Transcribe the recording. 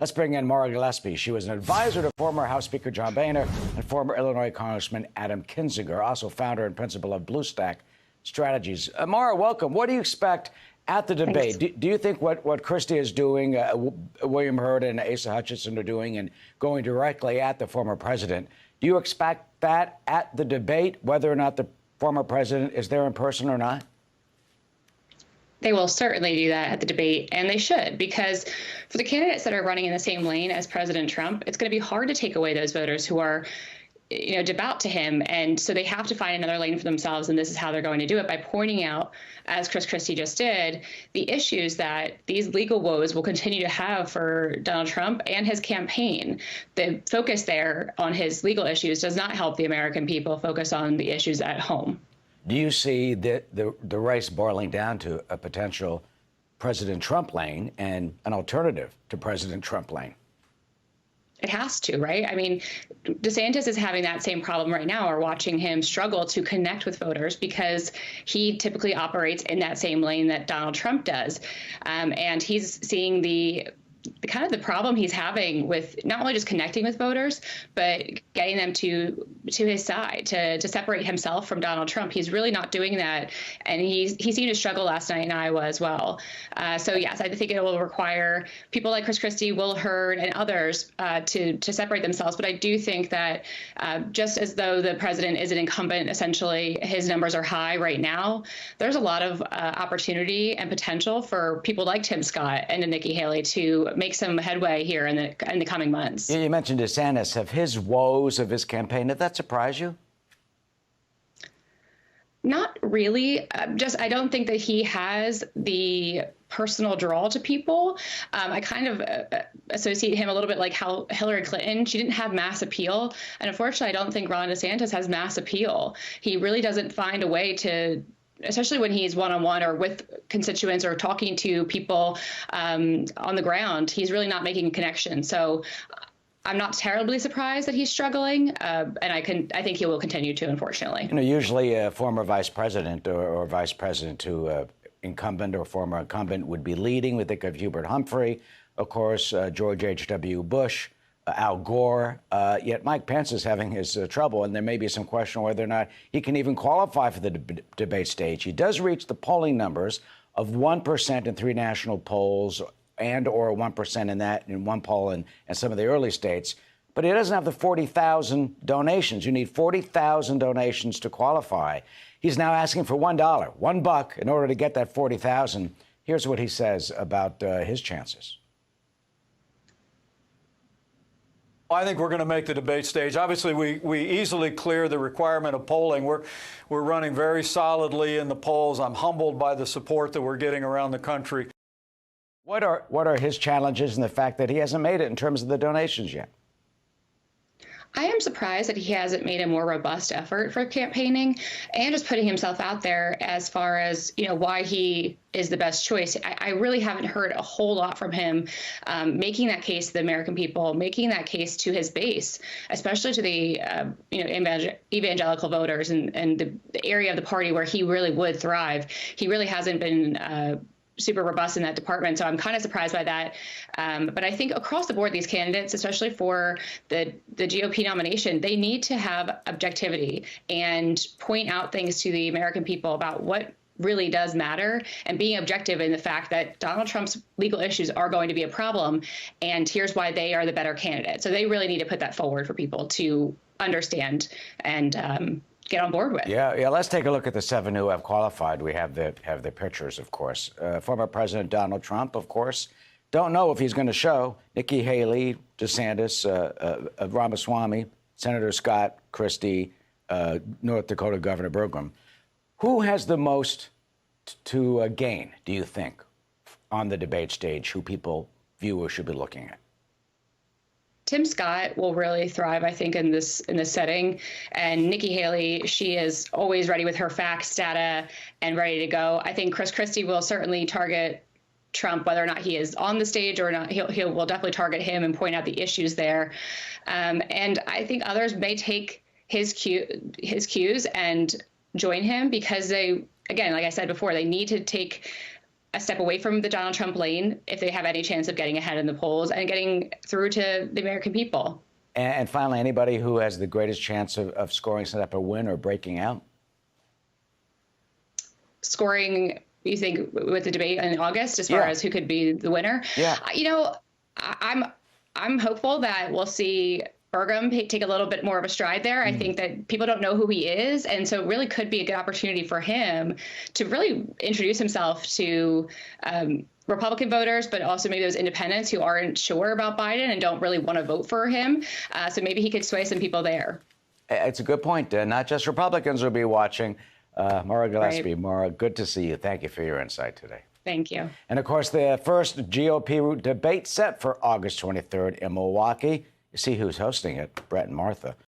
Let's bring in Maura Gillespie. She was an advisor to former House Speaker John Boehner and former Illinois Congressman Adam Kinzinger, also founder and principal of Bluestack Strategies. Maura, welcome. What do you expect at the debate? Do you think what Christie is doing, William Hurt and Asa Hutchinson are doing, and going directly at the former president, do you expect that at the debate, whether or not the former president is there in person or not? They will certainly do that at the debate, and they should, because for the candidates that are running in the same lane as President Trump, it's going to be hard to take away those voters who are, devout to him. And so they have to find another lane for themselves, and this is how they're going to do it, by pointing out, as Chris Christie just did, the issues that these legal woes will continue to have for Donald Trump and his campaign. The focus there on his legal issues does not help the American people focus on the issues at home. Do you see the race boiling down to a potential President Trump lane and an alternative to President Trump lane? It has to, right? I mean, DeSantis is having that same problem right now. We're watching him struggle to connect with voters because he typically operates in that same lane that Donald Trump does. And he's seeing the kind of the problem he's having with not only just connecting with voters, but getting them to his side, to separate himself from Donald Trump. He's really not doing that. And he seemed to struggle last night in Iowa as well. So, yes, I think it will require people like Chris Christie, Will Hurd, and others to separate themselves. But I do think that just as though the president is an incumbent, essentially his numbers are high right now, there's a lot of opportunity and potential for people like Tim Scott and Nikki Haley to make some headway here in the coming months. You mentioned DeSantis. Have his woes of his campaign, did that surprise you? Not really. I don't think that he has the personal draw to people. I kind of associate him a little bit like how Hillary Clinton, she didn't have mass appeal. And unfortunately, I don't think Ron DeSantis has mass appeal. He really doesn't find a way to, especially when he's one-on-one or with constituents or talking to people on the ground, he's really not making a connection. So I'm not terribly surprised that he's struggling, and I think he will continue to, unfortunately. Usually a former vice president or vice president to incumbent or former incumbent would be leading. We think of Hubert Humphrey, of course, George H.W. Bush, Al Gore, yet Mike Pence is having his trouble, and there may be some question whether or not he can even qualify for the debate stage. He does reach the polling numbers of 1% in 3 national polls and or 1% in one poll in some of the early states, but he doesn't have the 40,000 donations. You need 40,000 donations to qualify. He's now asking for $1, $1 in order to get that 40,000. Here's what he says about his chances. I think we're going to make the debate stage. Obviously, we easily clear the requirement of polling. We're running very solidly in the polls. I'm humbled by the support that we're getting around the country. What are his challenges and the fact that he hasn't made it in terms of the donations yet? I am surprised that he hasn't made a more robust effort for campaigning and just putting himself out there as far as, why he is the best choice. I really haven't heard a whole lot from him making that case to the American people, making that case to his base, especially to the, evangelical voters and the area of the party where he really would thrive. He really hasn't been super robust in that department. So I'm kind of surprised by that. But I think across the board, these candidates, especially for the GOP nomination, they need to have objectivity and point out things to the American people about what really does matter and being objective in the fact that Donald Trump's legal issues are going to be a problem. And here's why they are the better candidate. So they really need to put that forward for people to understand and get on board with. Yeah. Let's take a look at the 7 who have qualified. We have the pictures, of course. Former President Donald Trump, of course. Don't know if he's going to show. Nikki Haley, DeSantis, Ramaswamy, Senator Scott, Christie, North Dakota Governor Burgum. Who has the most to gain, do you think, on the debate stage, who viewers should be looking at? Tim Scott will really thrive, I think, in this setting. And Nikki Haley, she is always ready with her facts, data, and ready to go. I think Chris Christie will certainly target Trump, whether or not he is on the stage or not. He will definitely target him and point out the issues there. And I think others may take his cues and join him because they, again, like I said before, they need to take a step away from the Donald Trump lane if they have any chance of getting ahead in the polls and getting through to the American people. And finally, anybody who has the greatest chance of scoring some type of win or breaking out? Scoring, you think, with the debate in August, as far as who could be the winner? Yeah. You know, I'm hopeful that we'll see Burgum take a little bit more of a stride there. I think that people don't know who he is, and so it really could be a good opportunity for him to really introduce himself to Republican voters, but also maybe those independents who aren't sure about Biden and don't really want to vote for him. So maybe he could sway some people there. It's a good point. Not just Republicans will be watching. Maura Gillespie, Right. Maura, good to see you. Thank you for your insight today. Thank you. And of course, the first GOP debate set for August 23rd in Milwaukee. You see who's hosting it, Brett and Martha.